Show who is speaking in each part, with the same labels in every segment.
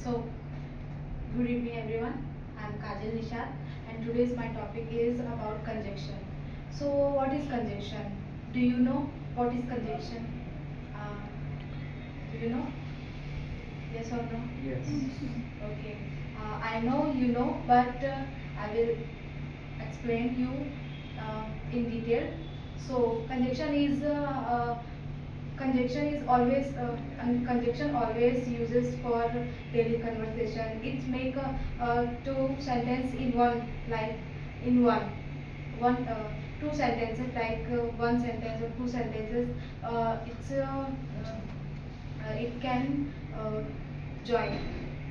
Speaker 1: So, good evening everyone. I'm Kajal Nishad and today's my topic is about conjunction. So, what is conjunction? Do you know what is conjunction? Uh, do you know? Yes or no?
Speaker 2: Yes.
Speaker 1: Okay. I know you know, but I will explain you in detail. So, conjunction is always and conjunction always uses for daily conversation. It make two sentence in one, like in one two sentences, like one sentence or two sentences. It can join.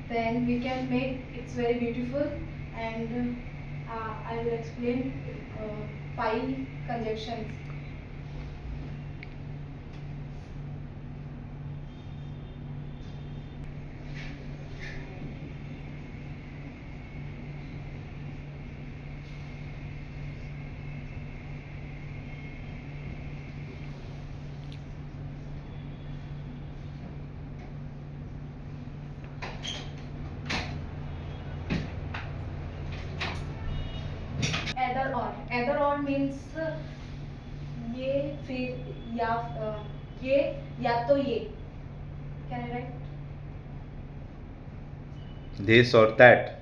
Speaker 1: Then we can make it's very beautiful, and I will explain five conjunctions. Either or means ये फिर या ये या तो ये. Can I write?
Speaker 2: This or that.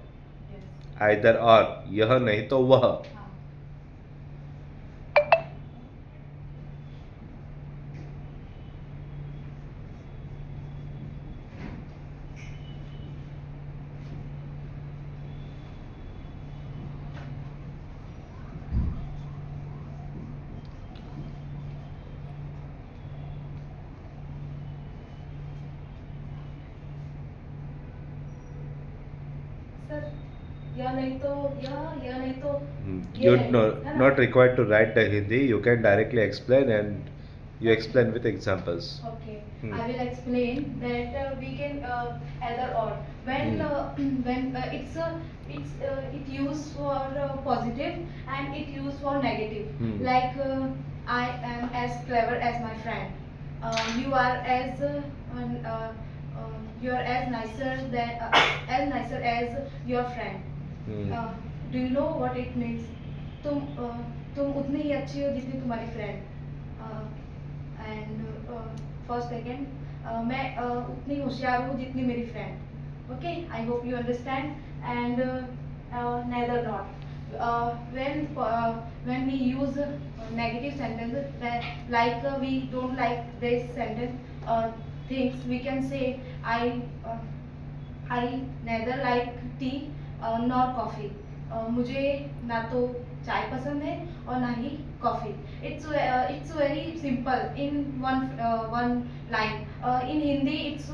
Speaker 1: Yes.
Speaker 2: Either or. यह नहीं तो वह.
Speaker 1: हाँ. सर यह नहीं तो यह नहीं तो ये
Speaker 2: You're
Speaker 1: है, है ना?
Speaker 2: not required to write the Hindi. You can directly explain, and you explain with examples.
Speaker 1: Okay,
Speaker 2: Hmm.
Speaker 1: I will explain that we can either or when when it used for positive and it used for negative. Like I am as clever as my friend. You are you are as nicer as your friend. Do you know what it means? तुम तुम उतनी ही अच्छी हो जितनी तुम्हारी friend. And first second मैं उतनी होशियार हूँ जितनी मेरी friend. Okay, I hope you understand. And neither not. When we use negative sentences, like we don't like this sentence things, we can say uh, I neither like tea nor coffee. मुझे ना तो चाय पसंद है और ना ही coffee. It's very simple in one line. In Hindi it's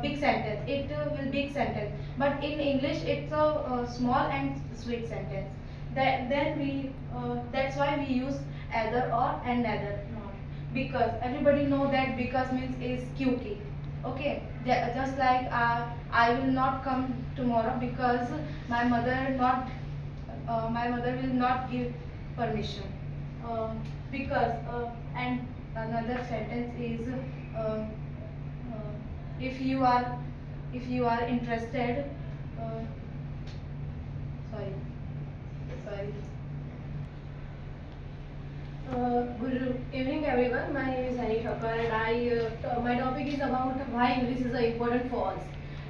Speaker 1: big sentence. It will big sentence. But in English it's a small and sweet sentence. Then we that's why we use either or and neither not, because everybody know that because means is क्योंकि. Okay, just like I will not come tomorrow because my mother will not give permission. Because and another sentence is uh, if you are interested. uh, sorry sorry.
Speaker 3: Good evening everyone. My name is Hani Thakkar and my topic is about why English is important for us.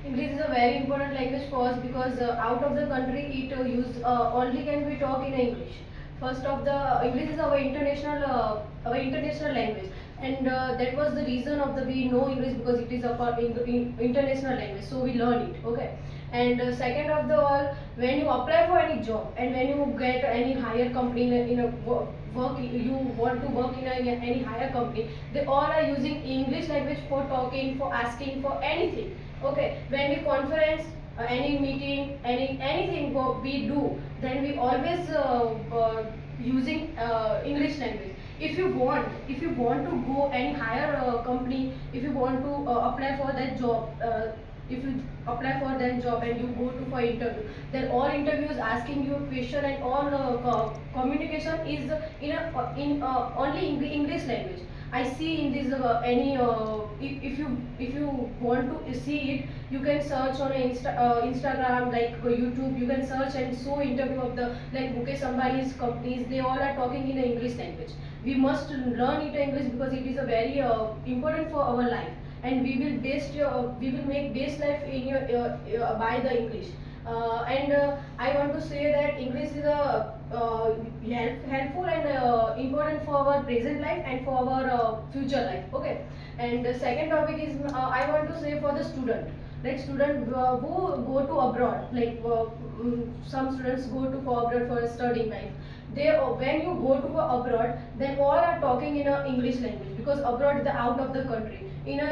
Speaker 3: English is a very important language for us because out of the country it only can be talk in English. First of the English is our international language, and that was the reason of the we know English because it is international language, so we learn it. Okay, and second of the all, when you apply for any job and when you get any higher company in a work, you want to work in any higher company, they all are using English language for talking, for asking for anything. Okay, when we conference, any meeting, anything what we do, then we always using English language. If you want to go any higher company, if you want to apply for that job, if you apply for that job and you go to for interview, then all interviews asking you a question and all communication is in only English language. I see in this any if you want to see it, you can search on Instagram, like YouTube. You can search and so interview of the like Mukesh Ambani's companies. They all are talking in English language. We must learn it English because it is a very important for our life, and we will make best life in your by the English. And I want to say that English is a helpful and important for our present life and for our future life. Okay. And the second topic is I want to say for the student, like student who go to abroad, like some students go to for abroad for studying life. They when you go to abroad, then all are talking in a English language because abroad the out of the country. In a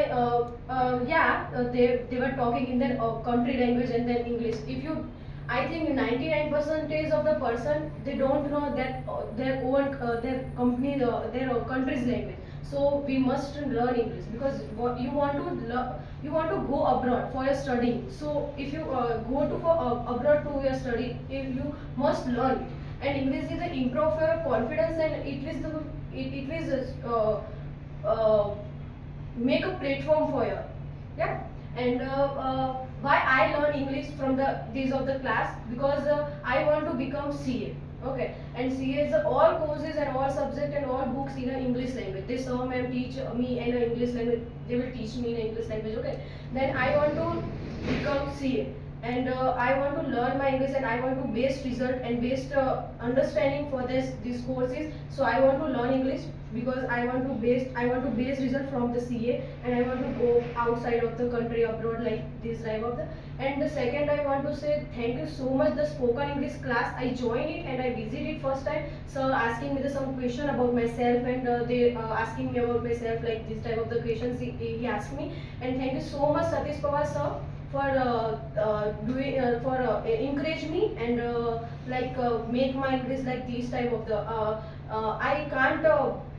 Speaker 3: they were talking in their country language and then English. If you I think 99% of the person they don't know that their own their company their country's language. So we must learn English because what you want to you want to go abroad for your studying. So if you go to for abroad to your study, if you must learn it. And English is the improve your confidence, and it is make a platform for you. Yeah. And why I learn English from the days of the class, because I want to become CA. Okay. And CA is all courses and all subject and all books in a English language. They some ma'am teach me in a English language. They will teach me in English language. Okay. Then I want to become CA, and I want to learn my English, and I want to base result and base understanding for this these courses. So I want to learn English because I want to base result from the CA, and I want to go outside of the country abroad like this type of the. And the second I want to say thank you so much the spoken English class. I joined it and I visited first time. So asking me some question about myself, and they asking me about myself like this type of the questions he asked me. And thank you so much Satish Pawar sir for doing for encourage me and make my English like this type of the I can't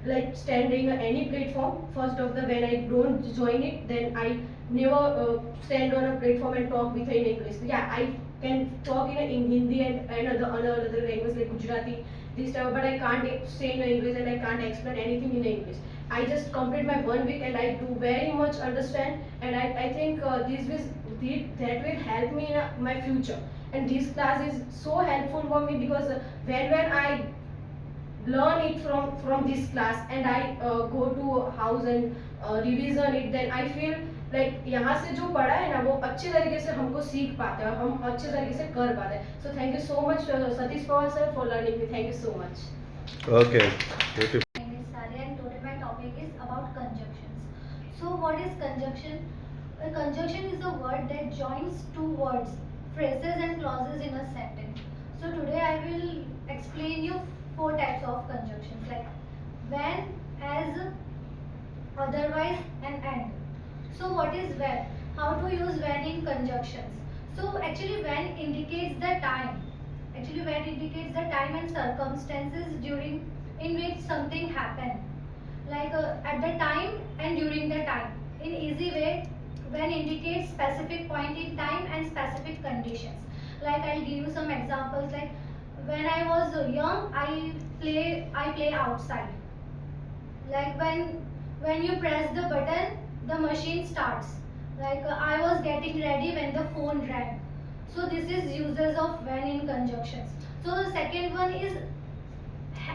Speaker 3: like stand in any platform. First of the when I don't join it, then I never stand on a platform and talk with in English. Yeah, I can talk in Hindi and another language like Gujarati this type, but I can't say in English and I can't explain anything in English. I just complete my 1 week and I do very much understand, and I think that will help me in my future. And this class is so helpful for me because when I learn it from this class and I go to house and revision it, then I feel like यहाँ से जो पढ़ा है ना वो अच्छे तरीके से हमको सीख पाते हैं और हम अच्छे तरीके से कर पाते हैं. So thank you so much Satish Pawar sir for learning me. Thank you so much.
Speaker 2: Okay. Beautiful.
Speaker 4: My name is Salia and today my topic is about conjunctions. So what is conjunction? A conjunction is a word that joins two words, phrases and clauses in a sentence. So today I will explain you four types of conjunctions like when, as, otherwise and and. So what is when? How to use when in conjunctions? So actually when indicates the time. Actually when indicates the time and circumstances during in which something happened. Like at the time and during the time. In easy way, when indicates specific point in time and specific conditions. Like I'll give you some examples. Like when I was young, I play outside. Like when you press the button, the machine starts. Like I was getting ready when the phone rang. So this is uses of when in conjunctions. So the second one is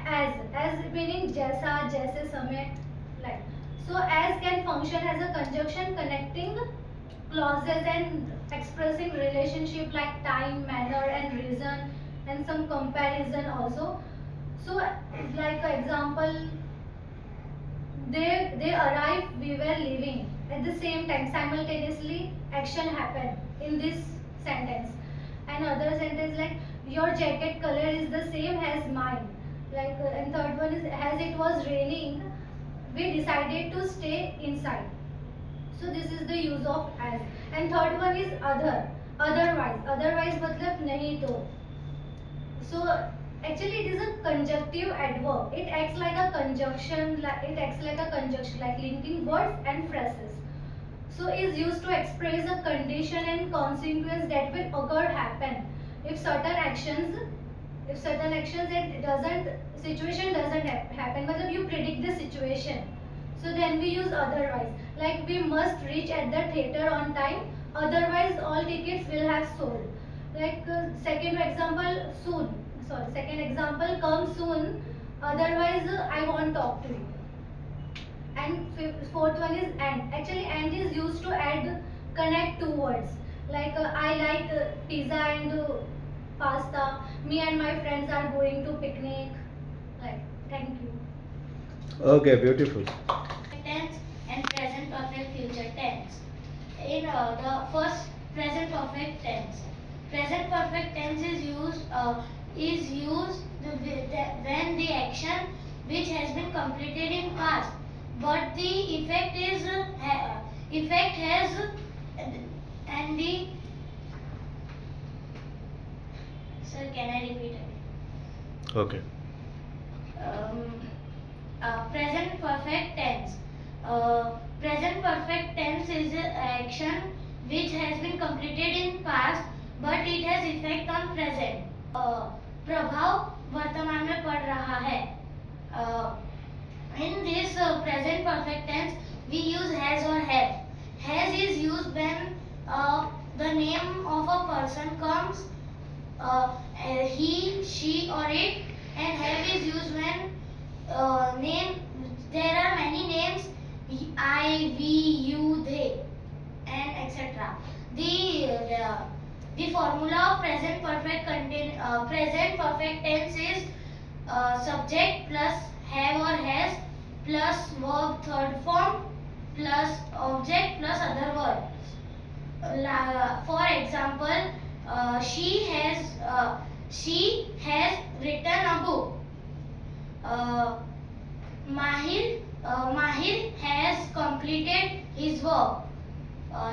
Speaker 4: as meaning जैसा जैसे समय like. So as can function as a conjunction connecting clauses and expressing relationship like time, manner and reason and some comparison also. So like example, they arrived, we were leaving. At the same time, simultaneously, action happened in this sentence. And other sentence like your jacket color is the same as mine. Like and third one is as it was raining, we decided to stay inside. So this is the use of as. And third one is other. Otherwise. Otherwise matlab nahi to. So actually it is a conjunctive adverb. It acts like a conjunction. Like linking words and phrases. So is used to express a condition and consequence that will occur happen if certain actions it doesn't situation doesn't happen. Matlab you predict the situation. So then we use otherwise. Like we must reach at the theater on time. Otherwise, all tickets will have sold. Like second example, soon. Sorry, second example, come soon. Otherwise, I won't talk to you. And fourth one is and. Actually, and is used to add connect two words. Like I like pizza and pasta. Me and my friends are going to picnic. Like, thank you.
Speaker 2: Okay, beautiful.
Speaker 5: Tense and present perfect future tense. In the first present perfect tense, present perfect tense is used when the action which has been completed in past, but the effect has and the sir, can I repeat again?
Speaker 2: Okay.
Speaker 5: Present perfect tense. Present perfect tense is an action which has been completed in past but it has effect on present. प्रभाव वर्तमान में पड़ रहा है. In this present perfect tense we use has or have. Has is used when the name of a person comes, he, she or it, and have is used when name, there are many names, I, we, you, they, and etc. The formula of present perfect tense is subject plus have or has plus verb third form plus object plus other words. For example, she has written a book. Mahir has completed his work.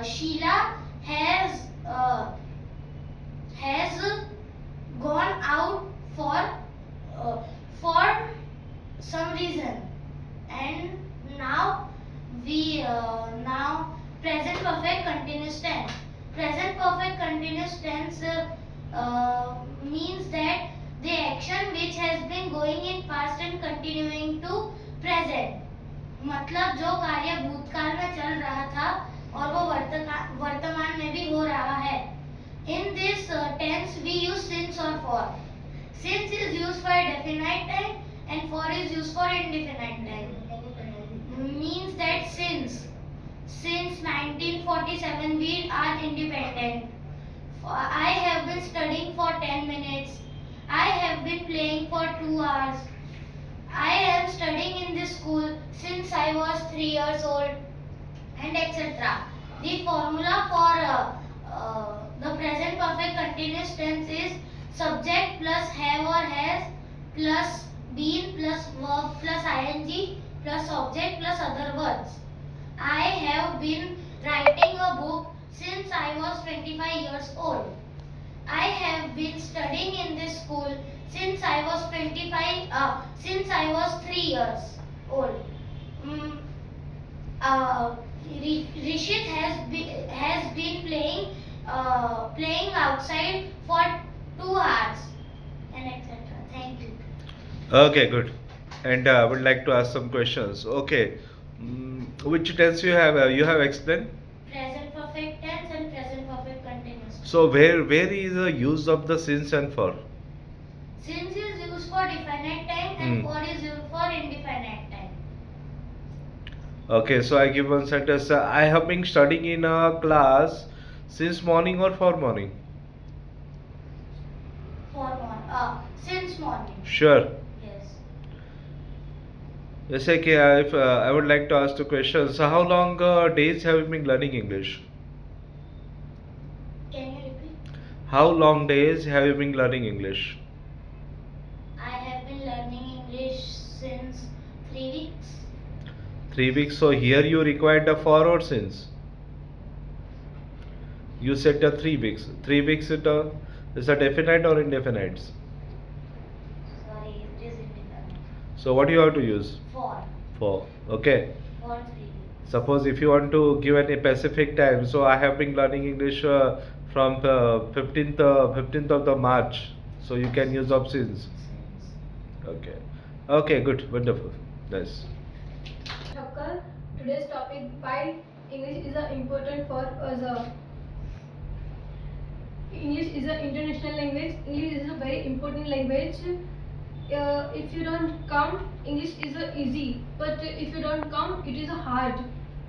Speaker 5: Sheila has gone out for some reason. And now present perfect continuous tense. Present perfect continuous tense means that the action which has been going in past and continuing to present. मतलब जो कार्य भूतकाल में चल रहा था और वो वर्तमान में भी हो रहा है. In this tense we use since or for. Since is used for definite time and for is used for indefinite time. Means that since 1947 we are independent. I have been studying for 10 minutes. I have been playing for 2 hours. I am studying in this school since I was 3 years old, and etc. The formula for the present perfect continuous tense is subject plus have or has plus been plus verb plus ing plus object plus other words. I have been writing a book since I was 25 years old. I have been studying in this school since I was 3 years old. Rishit has been playing outside for 2 hours, and etc. Thank you.
Speaker 2: Okay, good. And I would like to ask some questions. Okay. Which tense you have? You have explained.
Speaker 5: Present perfect tense and present perfect continuous.
Speaker 2: So where is the use of the since and for?
Speaker 5: Since is used for definite time and for is used for indefinite time.
Speaker 2: Okay, so I give one sentence. I have been studying in a class since morning or for morning.
Speaker 5: Since morning.
Speaker 2: Sure.
Speaker 5: Yes.
Speaker 2: जैसे कि if I would like to ask the question. So how long days have you been learning English?
Speaker 5: Can you repeat?
Speaker 2: How long days have you been learning English?
Speaker 5: I have been learning English since 3 weeks.
Speaker 2: 3 weeks. So here you required the for or since. You said the 3 weeks. 3 weeks is a definite or indefinite?
Speaker 5: Sorry, it is indefinite.
Speaker 2: So what do you have to use?
Speaker 5: For
Speaker 2: Okay.
Speaker 5: 3 weeks.
Speaker 2: Suppose if you want to give any specific time, so I have been learning English from 15th of the March. So you can use of since.
Speaker 5: Since.
Speaker 2: Okay. Okay, good, wonderful, nice.
Speaker 3: Thakkar. today's topic, why English is important for us. English is an international language. English is a very important language. If you don't come, English is easy. But if you don't come, it is hard.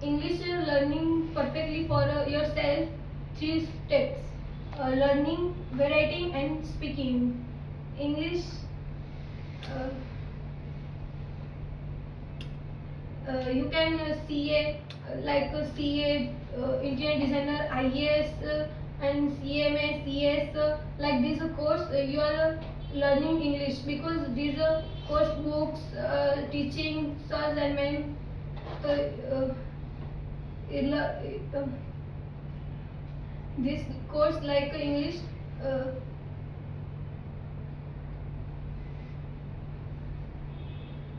Speaker 3: English learning perfectly for yourself. 3 steps: learning, writing, and speaking. English. Uh, you can CA, like CA, interior designer, IAS, and CMA, CS, like this course you are learning English, because these course books, teaching sirs and men, uh, uh, this course like English. Uh,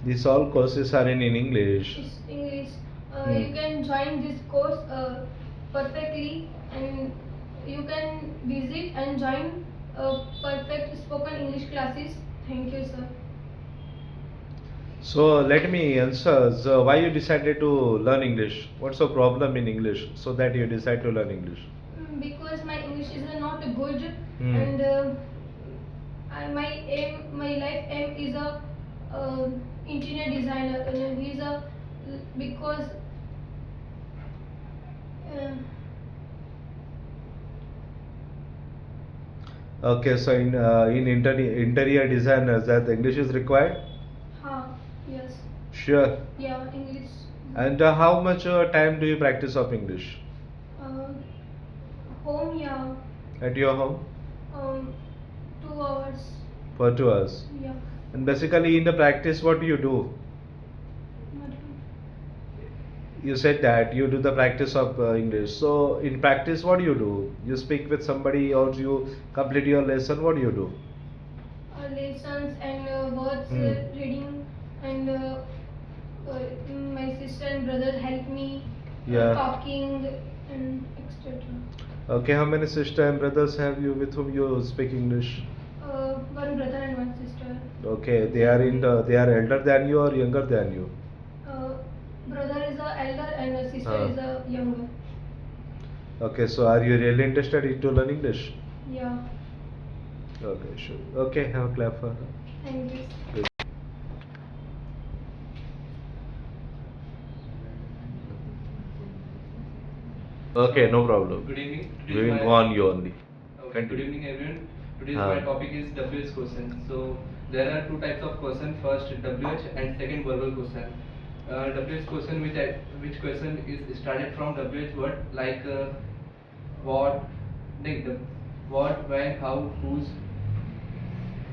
Speaker 2: These all courses are in English.
Speaker 3: It's English.
Speaker 2: Hmm.
Speaker 3: You can join this course perfectly, and you can visit and join perfect spoken English classes. Thank you, sir.
Speaker 2: So let me answer. So why you decided to learn English? What's the problem in English so that you decide to learn English?
Speaker 3: Because my English is not good,
Speaker 2: Hmm.
Speaker 3: and my life aim is a interior designer. He's a because. Uh,
Speaker 2: Okay, so in interior designers that English is required?
Speaker 3: yes.
Speaker 2: Sure.
Speaker 3: Yeah, English.
Speaker 2: And how much time do you practice of English
Speaker 3: Uh, home, yeah.
Speaker 2: at your home?
Speaker 3: 2 hours.
Speaker 2: For 2 hours.
Speaker 3: Yeah.
Speaker 2: And basically in the practice, what do you do?
Speaker 3: Not-
Speaker 2: You said that you do the practice of English. So in practice, what do you do? You speak with somebody or you complete your lesson. What do you do?
Speaker 3: Lessons and words, reading, and my sister and brother help me
Speaker 2: Yeah.
Speaker 3: talking and etc.
Speaker 2: Okay, how many sister and brothers have you with whom you speak English?
Speaker 3: One brother and one sister.
Speaker 2: Okay, they are elder than you or younger than you?
Speaker 3: Brother is a elder and sister
Speaker 2: Huh.
Speaker 3: is a younger.
Speaker 2: Okay, so are you really interested in to learn English?
Speaker 3: Yeah.
Speaker 2: Okay, sure. Okay, have a clap for her.
Speaker 3: Thank you.
Speaker 2: Good. Okay, no problem.
Speaker 6: Good evening.
Speaker 2: We will go on you only.
Speaker 6: Good
Speaker 2: Continue.
Speaker 6: evening, everyone. Today's
Speaker 2: Huh.
Speaker 6: my topic is WH question. So there are 2 types of question. First WH and second verbal question. WH question, which question is started from WH word, like what, like the what, when, how, whose,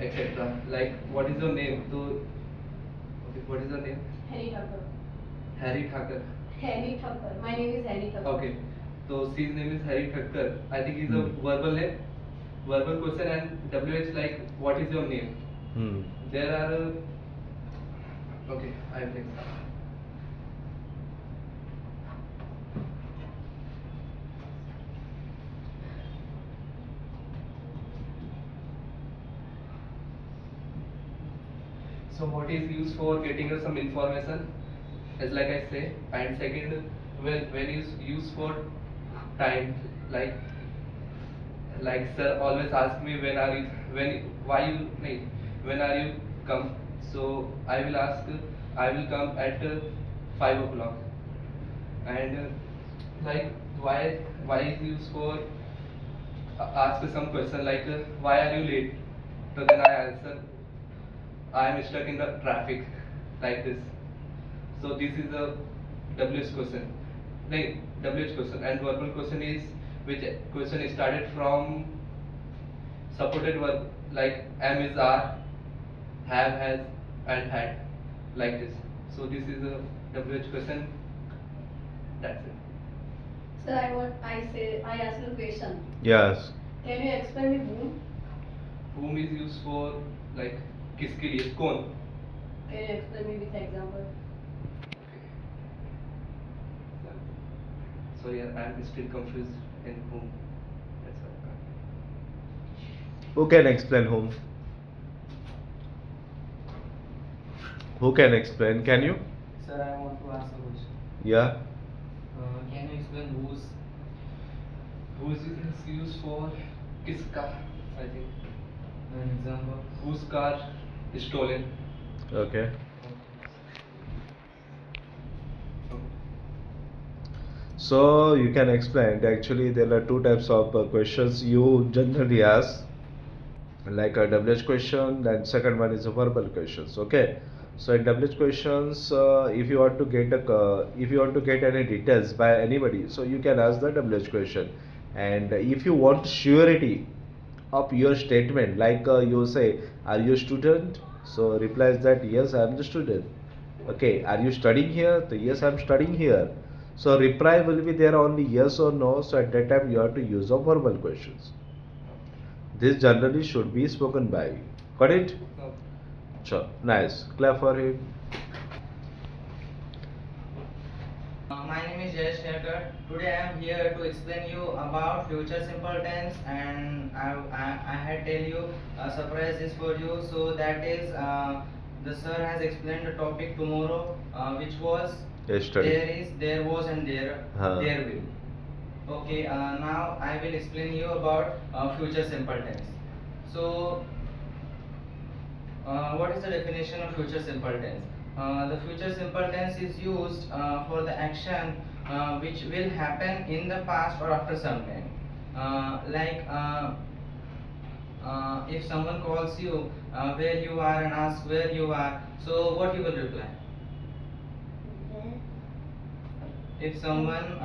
Speaker 6: etc. Like what is your name? So okay, what is your name?
Speaker 3: Harry Thakur.
Speaker 6: Harry Thakur.
Speaker 3: Harry Thakur. My name is Harry Thakur.
Speaker 6: Okay. So his name is Harry Thakkar. I think he's a
Speaker 2: Hmm.
Speaker 6: verbal name. Verbal question, and WH like what is your name?
Speaker 2: Hmm.
Speaker 6: There are okay, I will explain. So what is used for getting us some information, as like I say, and second, when is used for time, like sir always ask me when are you, why you like, when are you come, so I will ask, I will come at 5 o'clock, and like why is used for ask some question, like why are you late, so then I answer I am stuck in the traffic, like this. So this is a WH question. Like WH question, and verbal question is which question is started from supported verb, like am is are, have, has, and had, like this. So this is a WH question. That's it.
Speaker 3: Sir, I ask you a question.
Speaker 2: Yes.
Speaker 3: Can you explain me whom?
Speaker 6: Whom is used for like किसके लिए, कौन.
Speaker 3: Can you explain me with example?
Speaker 6: Sorry, I'm still confused in whom. That's why.
Speaker 2: Who can explain whom? Who can explain? Can you?
Speaker 7: Sir, I want to ask a question.
Speaker 2: Yeah.
Speaker 7: Can you explain
Speaker 6: Whose is used for kiska, I think.
Speaker 7: an example?
Speaker 6: Whose car is stolen.
Speaker 2: Okay. So you can explain. Actually, there are two types of questions you generally ask, like a WH question, and second one is a verbal questions. Okay. So in WH questions, if you want to get if you want to get any details by anybody, so you can ask the WH question. And if you want surety of your statement, like you say, "Are you a student?" So replies that yes, I am the student. Okay, are you studying here? So yes, I am studying here. So reply will be there only yes or no. So at that time you have to use of verbal questions. This generally should be spoken by. Got it?
Speaker 6: Okay.
Speaker 2: Sure. Nice. Clap for him.
Speaker 8: My name is Jayesh Nerkar. Today I am here to explain you about future simple tense, and I had tell you a surprise is for you. So that is the sir has explained the topic tomorrow, which was
Speaker 2: Yesterday.
Speaker 8: there is, there was, and there will. Okay, now I will explain you about future simple tense. So what is the definition of future simple tense? The future simple tense is used for the action which will happen in the past or after some time. If someone calls you where you are and asks where you are, so what you will reply? If someone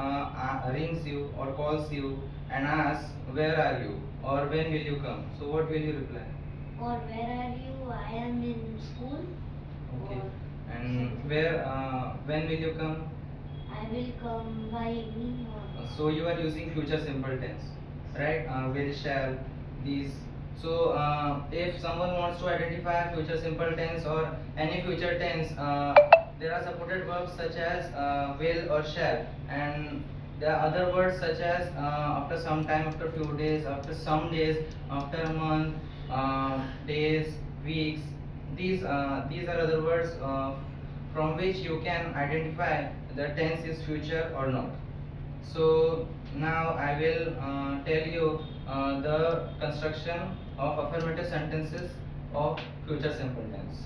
Speaker 8: rings you or calls you and asks where are you or when will you come, so what will you reply?
Speaker 5: Or where are you? I am in school.
Speaker 8: Okay.
Speaker 5: Or
Speaker 8: And where, when will you come?
Speaker 5: I will come by evening. Or
Speaker 8: So you are using future simple tense, right? Will, shall, these. So if someone wants to identify future simple tense or any future tense, there are supported verbs such as will or shall, and there are other words such as after some time, after few days, after some days, after a month, days, weeks. These are other words from which you can identify the tense is future or not. So now I will tell you the construction of affirmative sentences of future simple tense.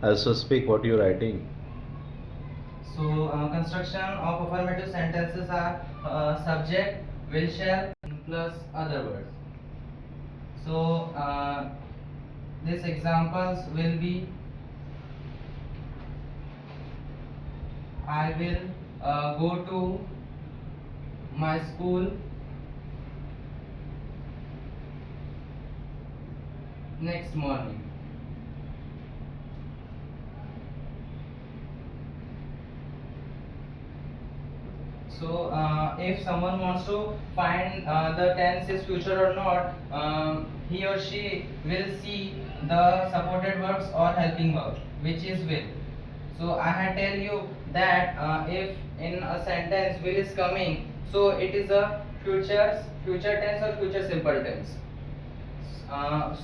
Speaker 2: Also speak what you're writing.
Speaker 8: So construction of affirmative sentences are subject, will, shall plus other words. So these examples will be I will go to my school next morning. So if someone wants to find the tense is future or not, he or she will see the supported verbs or helping verb, which is will. So I had tell you that if in a sentence will is coming, so it is a future tense or future simple tense.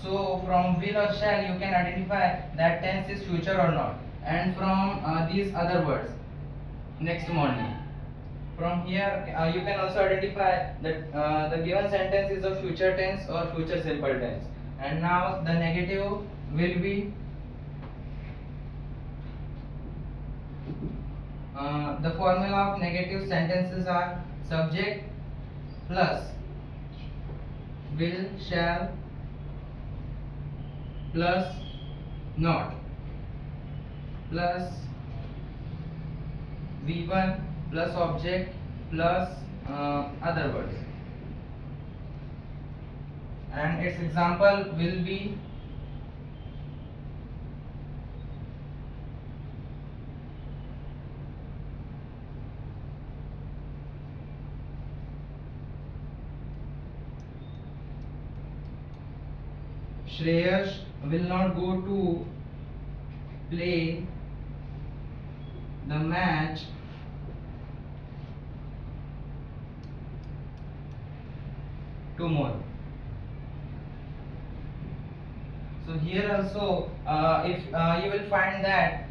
Speaker 8: So from will or shall you can identify that tense is future or not, and from these other words, next morning. From here you can also identify that the given sentence is a future tense or future simple tense. And now the negative will be the formula of negative sentences are subject plus will, shall plus not plus V1 plus object plus other words. And its example will be Shreyas will not go to play the match tomorrow. So here also, if you will find that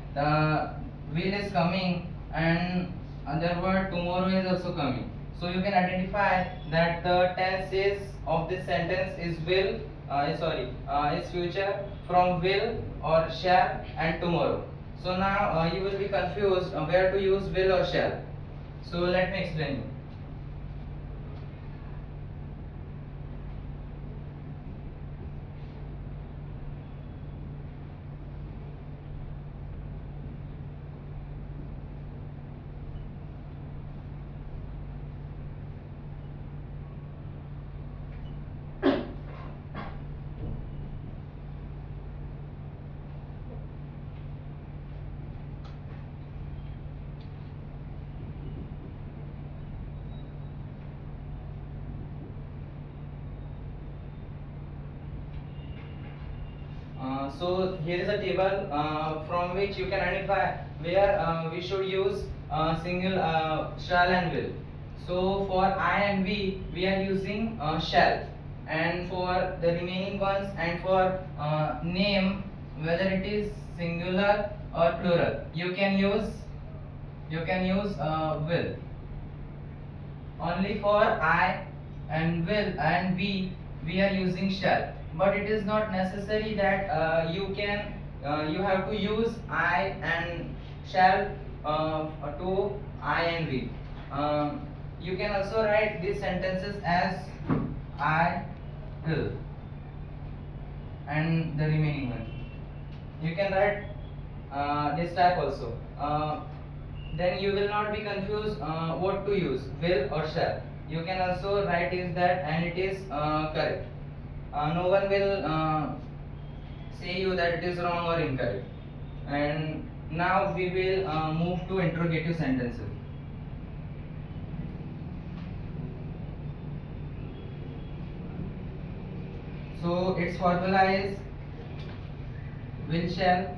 Speaker 8: will is coming and other word tomorrow is also coming. So you can identify that the tense is of this sentence is will, is future from will or shall and tomorrow. So now you will be confused where to use will or shall. So let me explain you. So here is a table from which you can identify where we should use single shall and will. So for I and we are using shall, and for the remaining ones and for name, whether it is singular or plural, you can use will. Only for I and will and we are using shall, but it is not necessary that you have to use I and shall to I and we. You can also write these sentences as I will and the remaining one. You can write this type also. Then you will not be confused what to use, will or shall. You can also write is that and it is correct. No one will say you that it is wrong or incorrect. And now we will move to interrogative sentences. So its formula is will shall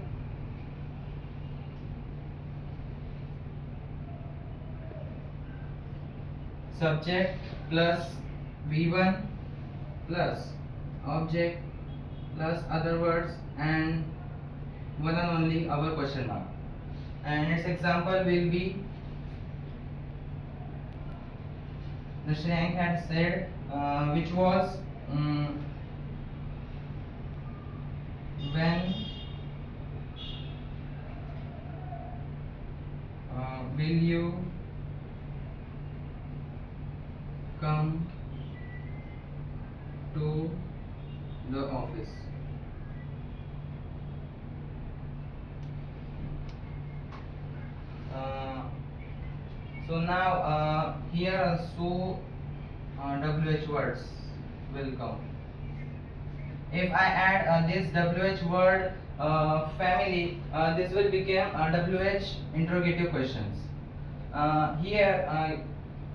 Speaker 8: subject plus V1 plus object plus other words and one and only our question mark. And its example will be the Shreyank had said which was when will you come to the office? So now here also WH words will come. If I add this WH word family, this will become WH interrogative questions. Here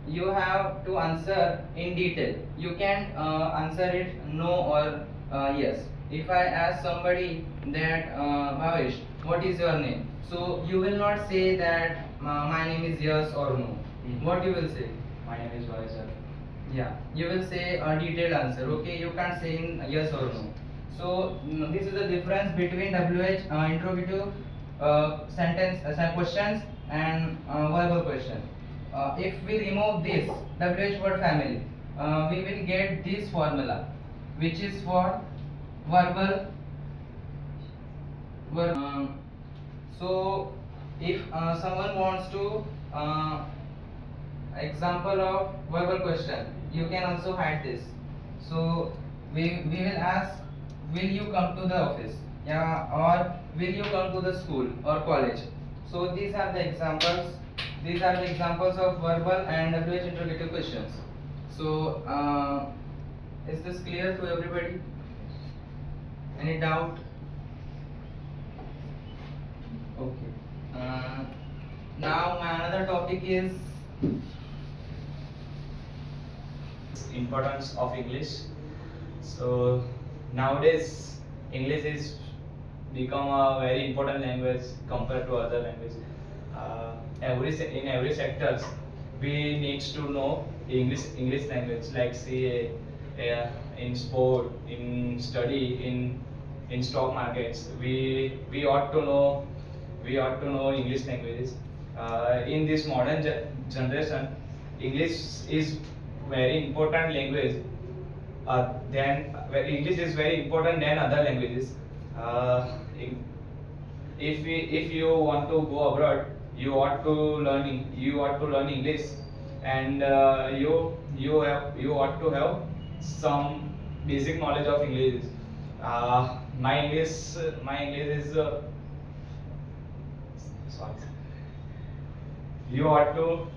Speaker 8: you have to answer in detail. You can answer it no or yes. If I ask somebody that Bhavesh, what is your name? So you will not say that my name is yes or no. What you will say?
Speaker 7: My name is Bhavesh sir.
Speaker 8: Yeah, you will say a detailed answer. Okay, you can't say in yes or no. So this is the difference between WH interrogative sentence questions and verbal question. If we remove this WH word family, we will get this formula, which is for verbal. So if someone wants to example of verbal question, you can also hide this. So we will ask, will you come to the office? Yeah, or will you come to the school or college? So these are the examples these are the examples of verbal and WH interrogative questions. So, is this clear to everybody? Any doubt? Okay. Now my another topic is
Speaker 9: importance of English. So nowadays English is become a very important language compared to other language. In every sectors we needs to know English language, like say in sport, in study, in stock markets. We ought to know English languages. In this modern generation, English is very important language. English is very important than other languages. In- if you want to go abroad, you ought to learn English, and you ought to have some basic knowledge of English. My English is sorry. You ought to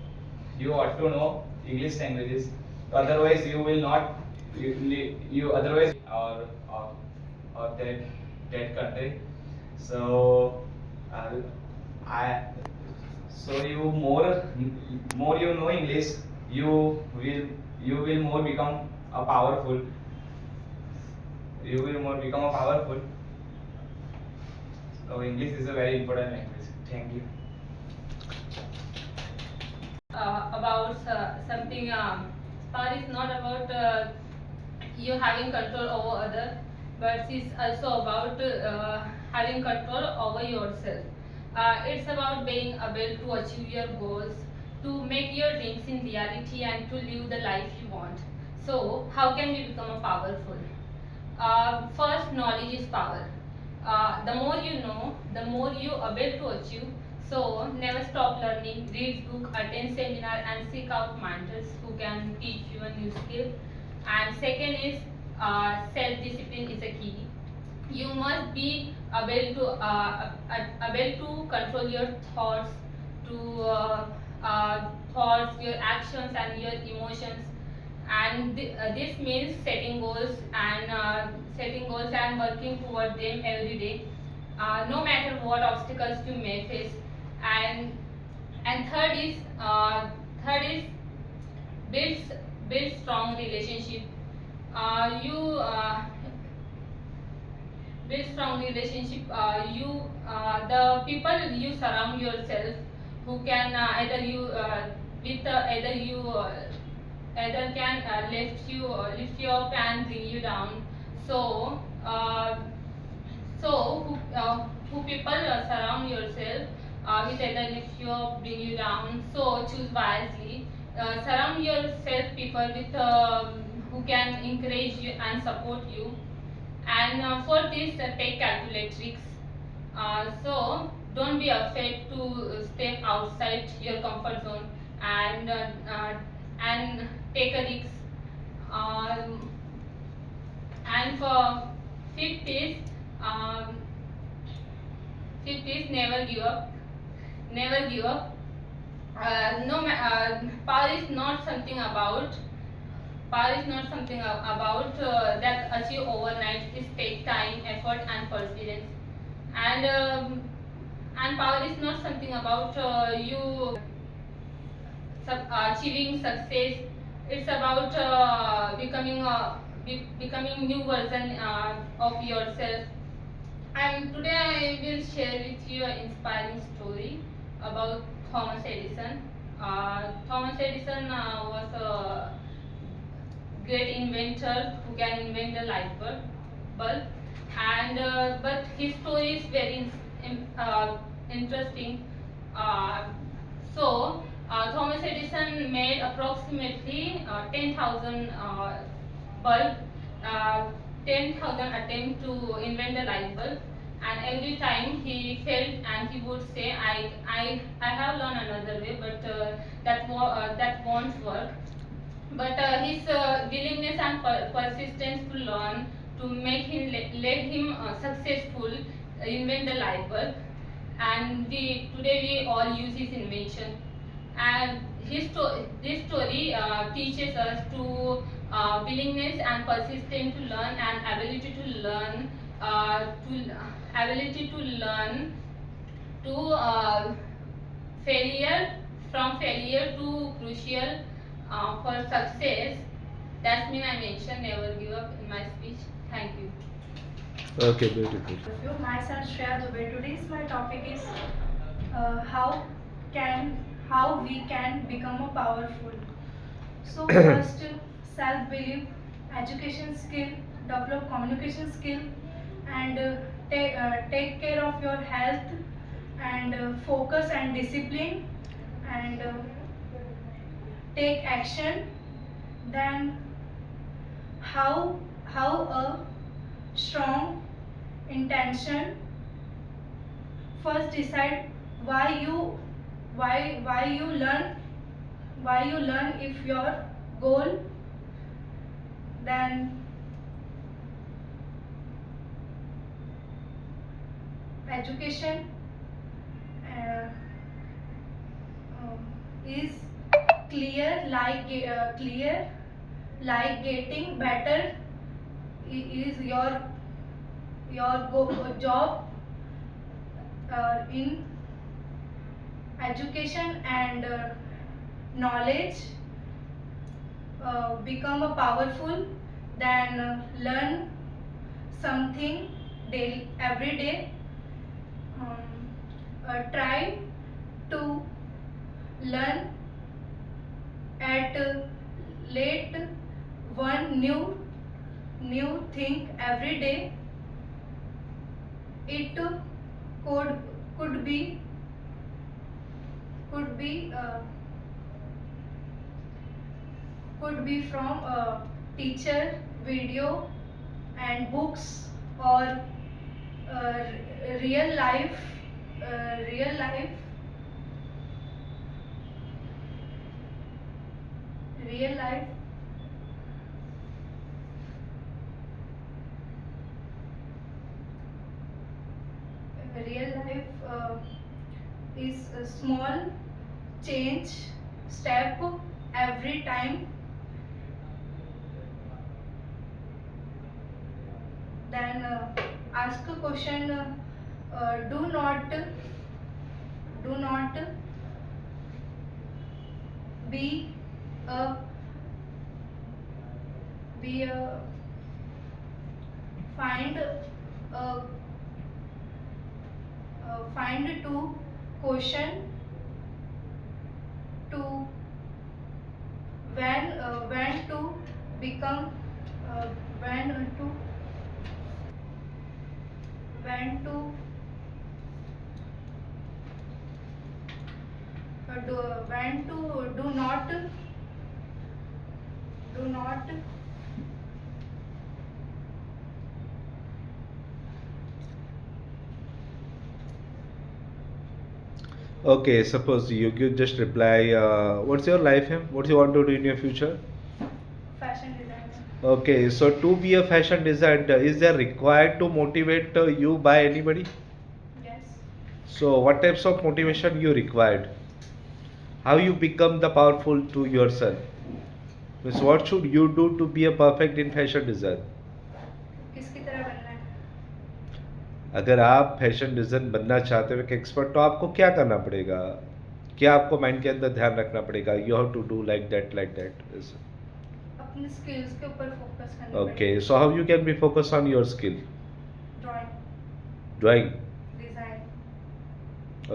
Speaker 9: know English languages. Otherwise, you will not you otherwise or that country. So uh, I so more you know English, you will more become a powerful. You will more become a powerful. So English is a very important language. Thank you.
Speaker 10: About something. Power is not about you having control over other, but it's also about having control over yourself. It's about being able to achieve your goals, to make your dreams in reality, and to live the life you want. So, how can we become a powerful? First, knowledge is power. The more you know, the more you are able to achieve. So never stop learning, read book, attend seminar, and seek out mentors who can teach you a new skill. And second is self-discipline is a key. You must be able to control your thoughts, to thoughts, your actions, and your emotions. And this means setting goals and working toward them every day, no matter what obstacles you may face. And third is build build strong relationship. You build strong relationship. The people you surround yourself who can either can lift you up and bring you down. So who people surround yourself with, either lift you up, bring you down. So choose wisely. Surround yourself people with who can encourage you and support you. And fourth is take calculatrix. So don't be afraid to step outside your comfort zone and take a risk. Um, and for fifth is um, never give up. Never give up. Power is not something about that achieve overnight. It takes time, effort, and perseverance. And power is not something about you achieving success. It's about becoming new version of yourself. And today I will share with you an inspiring story about Thomas Edison. Thomas Edison was a great inventor who can invent the light bulb. And but his story is very interesting. Uh, Thomas Edison made approximately 10,000 bulb, 10,000 attempt to invent the light bulb, and every time he failed, and he would say, I have learned another way, but that won't work. But his willingness and persistence to learn to make him led him successful invent the light bulb, and today we all use his invention. And this story teaches us to willingness and persistence to learn and ability to learn to failure from failure to crucial for success. That's mean I mentioned never give up in my speech. Thank you.
Speaker 2: Okay, beautiful.
Speaker 3: Myself Shreya Dubey. Today's my topic is how can how we can become a powerful. So first, self-belief, education skill, develop communication skill, and take care of your health, and focus and discipline, and take action. Then how a strong intention. First decide why you why you learn, if your goal. Then education uh, is clear like getting better is your job in education, and knowledge become a powerful. Then learn something daily every day. Try to learn at late one new thing every day. It could could be could be uh, could be from a teacher, video, and books, or real life real life real life real life is a small change step every time. Then ask a question. Do not be a be a find find to question to when to become when to when to do when to do not
Speaker 2: Okay, suppose you could just reply, what's your life aim? What you want to do in your future?
Speaker 3: fashion designer.
Speaker 2: Okay, so to be a fashion designer, is there required to motivate you by anybody?
Speaker 3: Yes.
Speaker 2: So what types of motivation you required? How you become the powerful to yourself? Means what should you do to be a perfect in fashion design?
Speaker 3: किसकी तरह बनना है?
Speaker 2: अगर आप fashion design बनना चाहते हो एक एक्सपर्ट तो आपको क्या करना पड़ेगा? क्या आपको माइंड के अंदर ध्यान रखना पड़ेगा? You have to do like that
Speaker 3: अपने स्किल्स के ऊपर फोकस करना
Speaker 2: okay, so how you can be focus on your skill? Drawing.
Speaker 3: Design.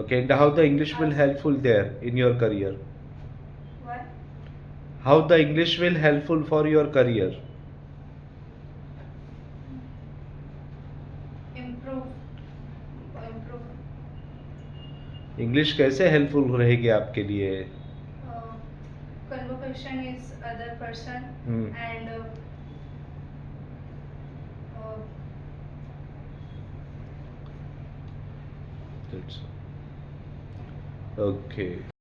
Speaker 2: Okay, and how the English will helpful there in your career?
Speaker 3: What?
Speaker 2: How the English will helpful for your career?
Speaker 3: improve.
Speaker 2: English कैसे helpful रहेगी आपके लिए?
Speaker 3: Convocation is other person. And
Speaker 2: That's okay.